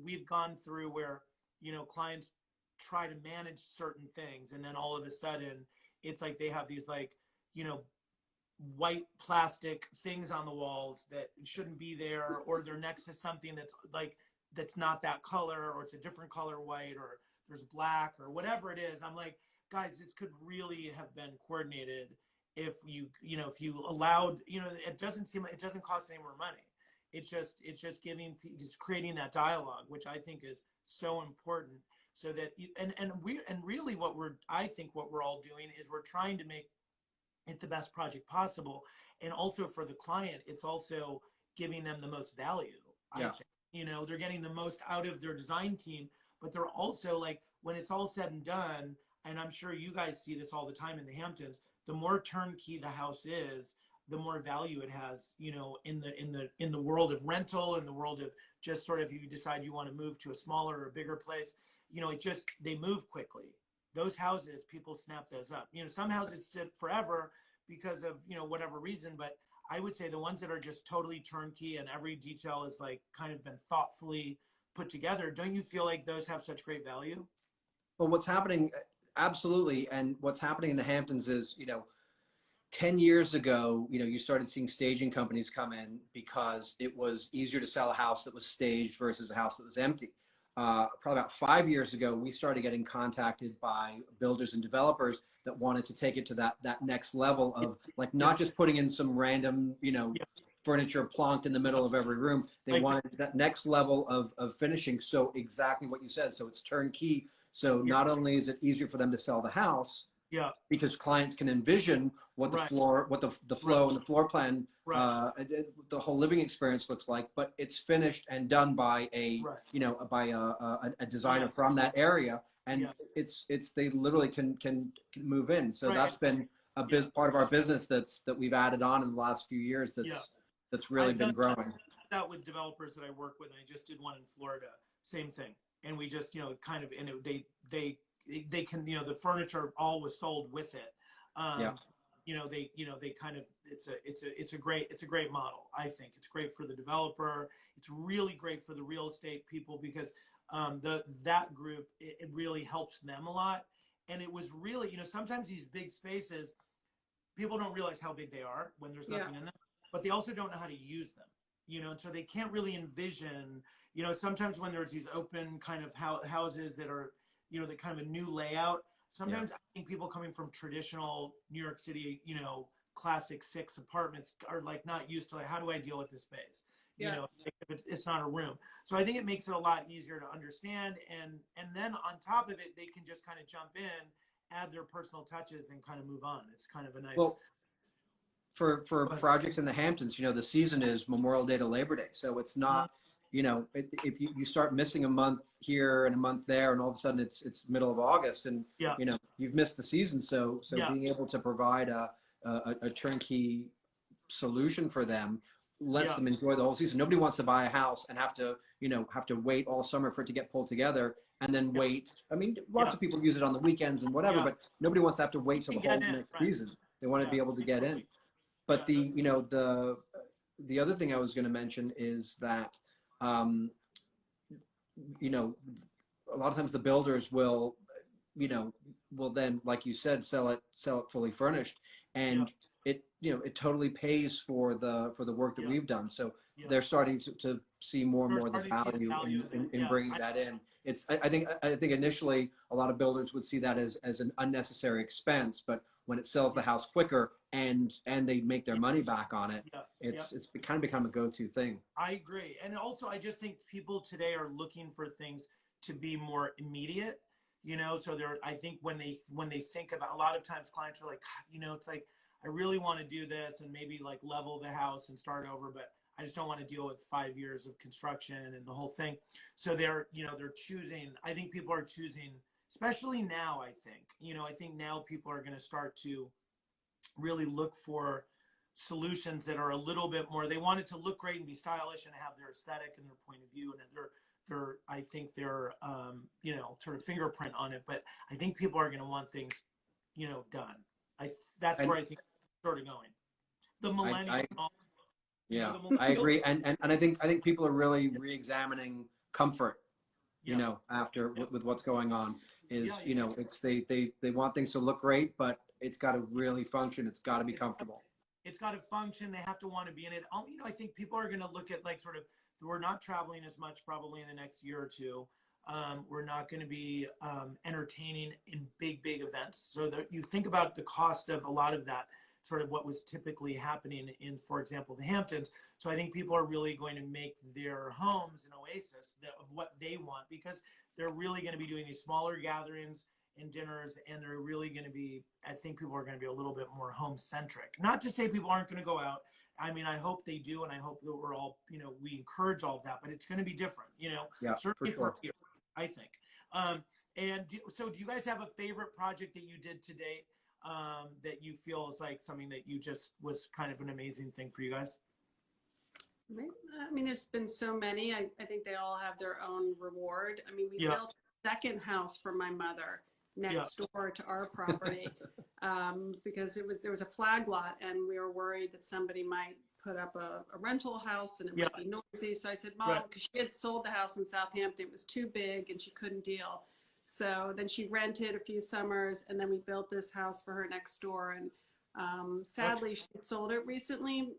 we've gone through where, you know, clients try to manage certain things, and then all of a sudden it's like they have these like, you know, white plastic things on the walls that shouldn't be there, or they're next to something that's not that color, or it's a different color white, or there's black or whatever it is. I'm like, guys, this could really have been coordinated if you allowed, you know, it doesn't cost any more money. It's just creating that dialogue, which I think is so important, so that really what I think what we're all doing is we're trying to make it the best project possible. And also for the client, it's also, giving them the most value. Yeah. I think, they're getting the most out of their design team, but they're also like, when it's all said and done, and I'm sure you guys see this all the time in the Hamptons, the more turnkey the house is, the more value it has, in the world of rental, in the world of just sort of, if you decide you want to move to a smaller or bigger place, they move quickly. Those houses, people snap those up. Some houses sit forever because of, whatever reason, but I would say the ones that are just totally turnkey and every detail is like kind of been thoughtfully put together. Don't you feel like those have such great value? Well, what's happening, absolutely. And what's happening in the Hamptons is, 10 years ago, you started seeing staging companies come in because it was easier to sell a house that was staged versus a house that was empty. Probably about 5 years ago, we started getting contacted by builders and developers that wanted to take it to that next level of like not just putting in some random, furniture plonked in the middle of every room. They wanted that next level of finishing. So exactly what you said. So it's turnkey. So not only is it easier for them to sell the house, because clients can envision what the floor, what the flow and the floor plan, the whole living experience looks like, but it's finished and done by a designer from that area, and it's they literally can move in. So that's been a part of our business that we've added on in the last few years. That's really been growing. That with developers that I work with, and I just did one in Florida, same thing, and we just kind of, and they can, the furniture all was sold with it. They kind of, it's a great model. I think it's great for the developer. It's really great for the real estate people because that group, it really helps them a lot. And it was really, sometimes these big spaces, people don't realize how big they are when there's nothing in them, but they also don't know how to use them. And so they can't really envision, sometimes when there's these open kind of houses that are, the kind of a new layout. Sometimes I think people coming from traditional New York City, classic 6 apartments are like not used to like, how do I deal with this space? It's not a room. So I think it makes it a lot easier to understand. And then on top of it, they can just kind of jump in, add their personal touches and kind of move on. It's kind of a nice. Well, for projects in the Hamptons, the season is Memorial Day to Labor Day. So it's not, if you start missing a month here and a month there, and all of a sudden it's middle of August, and you've missed the season. So being able to provide a turnkey solution for them lets them enjoy the whole season. Nobody wants to buy a house and have to wait all summer for it to get pulled together and then wait. I mean, lots of people use it on the weekends and whatever, but nobody wants to have to wait till the whole next season. They want to be able to get in. But the other thing I was going to mention is that, a lot of times the builders will then, like you said, sell it fully furnished, and it totally pays for the work that we've done. So they're starting to see more and more the value in bringing that in. I think initially a lot of builders would see that as an unnecessary expense, but when it sells the house quicker and they make their money back on it, it's kind of become a go-to thing. I agree. And also I just think people today are looking for things to be more immediate, so I think when they think about, a lot of times clients are like, it's like, I really want to do this and maybe like level the house and start over, but I just don't want to deal with 5 years of construction and the whole thing. So they're choosing, I think people are choosing, especially now, I think now people are going to start to really look for solutions that are a little bit more, they want it to look great and be stylish and have their aesthetic and their point of view and I think their sort of fingerprint on it. But I think people are going to want things, done. That's where I think it's sort of going. The millennial. I agree. And I think people are really re-examining comfort, after with what's going on it's they want things to look great, but it's got to really function. It's got to be comfortable. It's got to function. They have to want to be in it. I think people are going to look at like sort of, we're not traveling as much probably in the next year or two. We're not going to be entertaining in big events. So you think about the cost of a lot of that, sort of what was typically happening in, for example, the Hamptons. So I think people are really going to make their homes an oasis of what they want, because they're really going to be doing these smaller gatherings. and dinners, and they're really going to be, I think people are going to be a little bit more home centric. Not to say people aren't going to go out. I mean, I hope they do, and I hope that we're all, we encourage all of that, but it's going to be different, Yeah, certainly for sure. here, I think. So do you guys have a favorite project that you did to date that you feel is like something that you just was kind of an amazing thing for you guys? I mean, there's been so many. I think they all have their own reward. I mean, we built a second house for my mother next door to our property because there was a flag lot, and we were worried that somebody might put up a rental house and it might be noisy. So I said, Mom, because she had sold the house in Southampton, it was too big and she couldn't deal. So then she rented a few summers, and then we built this house for her next door. And sadly, she sold it recently.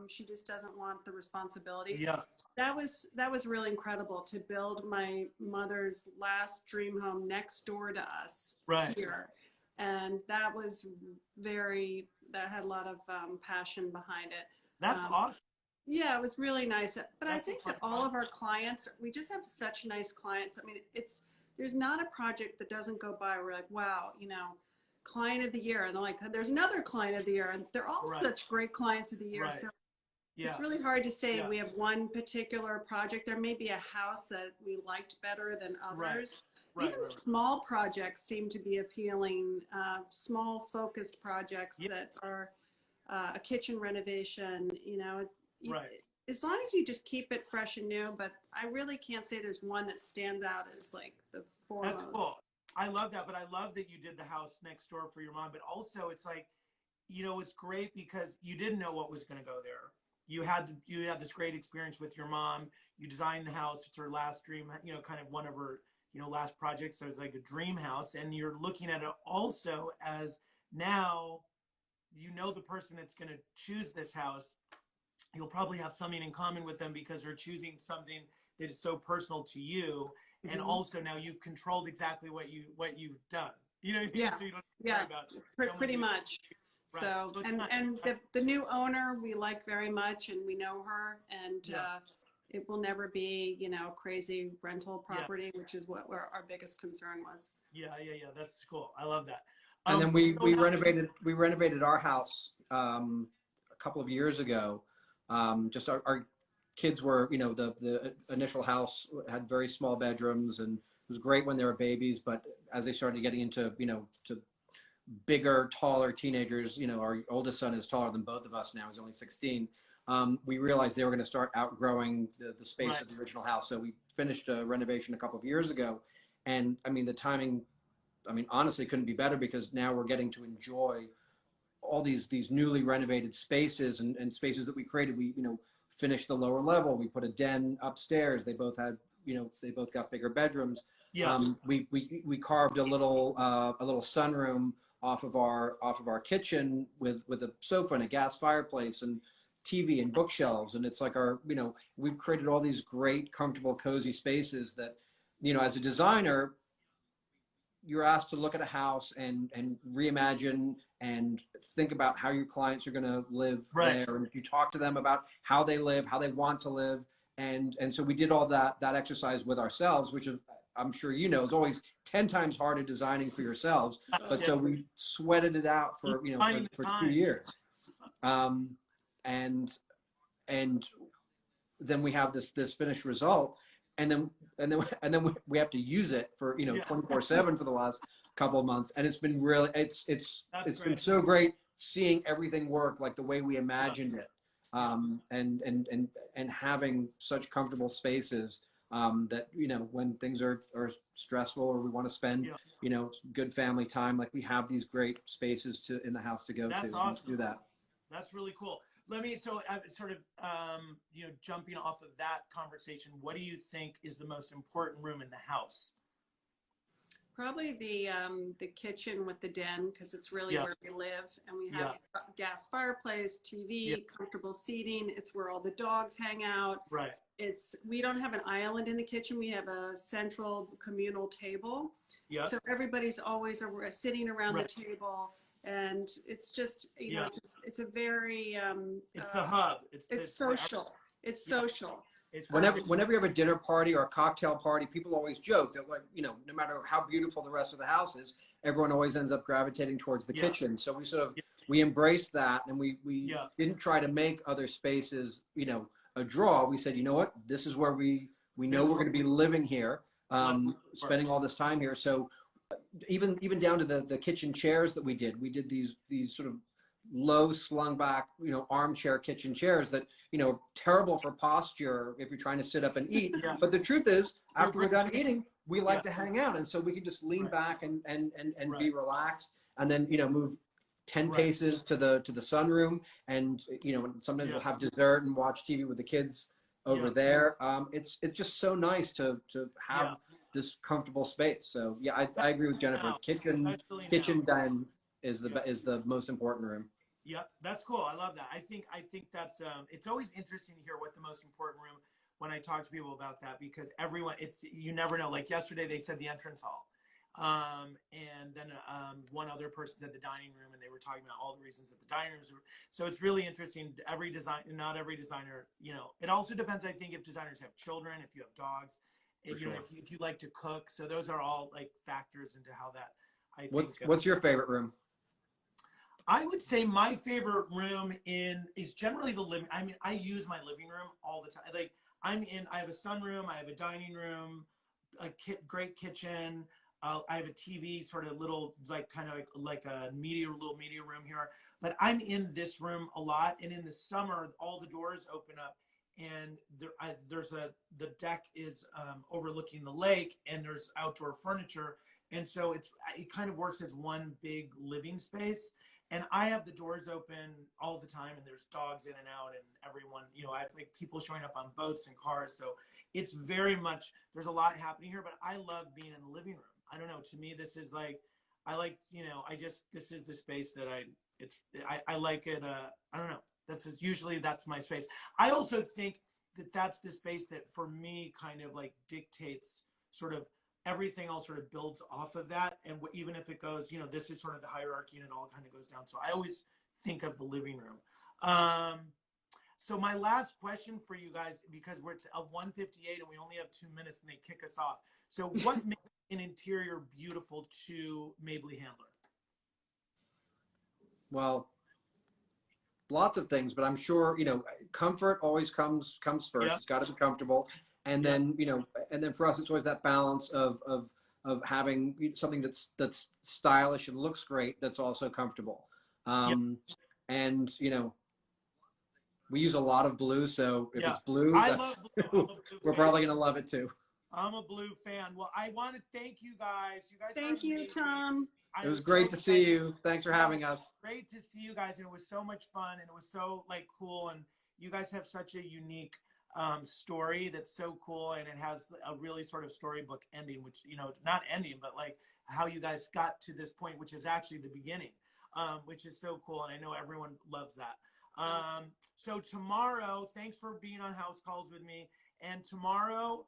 She just doesn't want the responsibility. Yeah. That was really incredible to build my mother's last dream home next door to us here. And that had a lot of passion behind it. That's awesome. Yeah, it was really nice. But I think that all of our clients, we just have such nice clients. I mean, there's not a project that doesn't go by. We're like, wow, client of the year. And they're like, there's another client of the year. And they're all such great clients of the year. So it's really hard to say we have one particular project. There may be a house that we liked better than others. Even small projects seem to be appealing, small focused projects that are a kitchen renovation, as long as you just keep it fresh and new. But I really can't say there's one that stands out as like the foremost. That's cool. I love that, but I love that you did the house next door for your mom. But also, it's like, it's great because you didn't know what was going to go there. You had this great experience with your mom. You designed the house. It's her last dream, kind of one of her, last projects. So it's like a dream house, and you're looking at it also as now, the person that's going to choose this house. You'll probably have something in common with them because they're choosing something that is so personal to you. And also now you've controlled exactly what you've done. You know what I mean? So you don't worry about pretty much. Right. So and the new owner we like very much, and we know her, and it will never be crazy rental property, which is where our biggest concern was. Yeah. That's cool. I love that. And then we renovated our house a couple of years ago. Just our kids were, the initial house had very small bedrooms, and it was great when they were babies. But as they started getting into, to bigger, taller teenagers, our oldest son is taller than both of us now. He's only 16. We realized they were going to start outgrowing the space of the original house. So we finished a renovation a couple of years ago. And I mean, the timing, honestly couldn't be better, because now we're getting to enjoy all these newly renovated spaces and spaces that we created. We, finished the lower level. We put a den upstairs. They both had, they both got bigger bedrooms. Yeah. We carved a little sunroom off of our kitchen with a sofa and a gas fireplace and TV and bookshelves. And it's like we've created all these great, comfortable, cozy spaces that, as a designer, you're asked to look at a house and reimagine and think about how your clients are going to live there. And you talk to them about how they live, how they want to live. And so we did all that exercise with ourselves, which is, I'm sure is always 10 times harder designing for yourselves. But so we sweated it out for 2 years. And then we have this finished result. And then we have to use it for 24/7 for the last couple of months, and it's been really it's been so great seeing everything work like the way we imagined it, and having such comfortable spaces that when things are stressful or we want to spend good family time, like we have these great spaces in the house to go to. Awesome. Do that. That's really cool. Jumping off of that conversation, what do you think is the most important room in the house? Probably the kitchen with the den, because it's really where we live, and we have gas fireplace, TV, comfortable seating. It's where all the dogs hang out. Right. We don't have an island in the kitchen. We have a central communal table. Yeah. So everybody's always sitting around the table. And it's just, it's a very, it's the hub. It's social. It's social. Whenever you have a dinner party or a cocktail party, people always joke that, like, you know, no matter how beautiful the rest of the house is, everyone always ends up gravitating towards the kitchen. So we sort of, we embraced that, and we didn't try to make other spaces, you know, a draw. We said, you know what, this is where we know we're going to be living here, spending all this time here. So even down to the kitchen chairs that we did these sort of low slung back, you know, armchair kitchen chairs that, you know, terrible for posture if you're trying to sit up and eat. But the truth is, after we're done eating, we like to hang out, and so we can just lean back and be relaxed, and then, you know, move 10 paces to the sunroom, and, you know, sometimes we'll have dessert and watch TV with the kids over there. It's just so nice to have this comfortable space. So yeah, I agree with Jennifer. Kitchen den is the most important room. Yeah, that's cool. I love that. I think that's it's always interesting to hear what the most important room, when I talk to people about that, because everyone, you never know. Like yesterday they said the entrance hall. And then one other person said the dining room, and they were talking about all the reasons that the dining rooms were. So it's really interesting. Not every designer, you know, it also depends, I think, if designers have children, if you have dogs, if you like to cook. So those are all like factors into how that, I think. What's your favorite room? I would say my favorite room is generally the living. I mean, I use my living room all the time. Like I have a sunroom, I have a dining room, a great kitchen. I have a TV, sort of little, like kind of like a little media room here. But I'm in this room a lot, and in the summer, all the doors open up, and the deck is overlooking the lake, and there's outdoor furniture, and so it kind of works as one big living space. And I have the doors open all the time, and there's dogs in and out, and everyone, you know, I have like people showing up on boats and cars. So it's very much, there's a lot happening here, but I love being in the living room. I don't know, to me, this is like, I like, you know, this is the space that I like it. I don't know. Usually that's my space. I also think that that's the space that for me kind of like dictates sort of everything else, sort of builds off of that. And even if it goes, you know, this is sort of the hierarchy and it all kind of goes down. So I always think of the living room. So my last question for you guys, because we're at 1:58 and we only have 2 minutes and they kick us off. So what makes an interior beautiful to Mabley Handler? Well, lots of things, but I'm sure, you know, comfort always comes first. It's got to be comfortable. And then, you know, and then for us, it's always that balance of having something that's stylish and looks great, that's also comfortable. And, you know, we use a lot of blue, so if it's blue, we're probably going to love it too. I'm a blue fan. Well, I want to thank you guys. Thank you, Thom. It was great to see you. Thanks for having us. Great to see you guys, and it was so much fun, and it was so like cool, and you guys have such a unique story that's so cool, and it has a really sort of storybook ending, which, you know, not ending, but like how you guys got to this point, which is actually the beginning, which is so cool, and I know everyone loves that. So tomorrow, thanks for being on House Calls with me, and tomorrow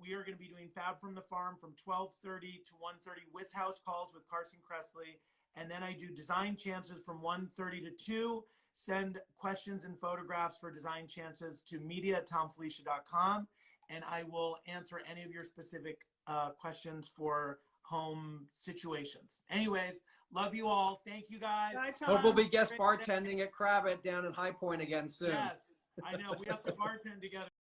we are going to be doing Fab from the Farm from 12:30 to 1:30 with House Calls with Carson Kressley, and then I do Design Chances from 1:30 to 2. Send questions and photographs for Design Chances to media@thomfilicia.com, and I will answer any of your specific questions for home situations. Anyways, love you all. Thank you guys. Bye, Thom. Hope we'll be guest bartending at Crabbit down in High Point again soon. Yes, I know. We have to bartend together.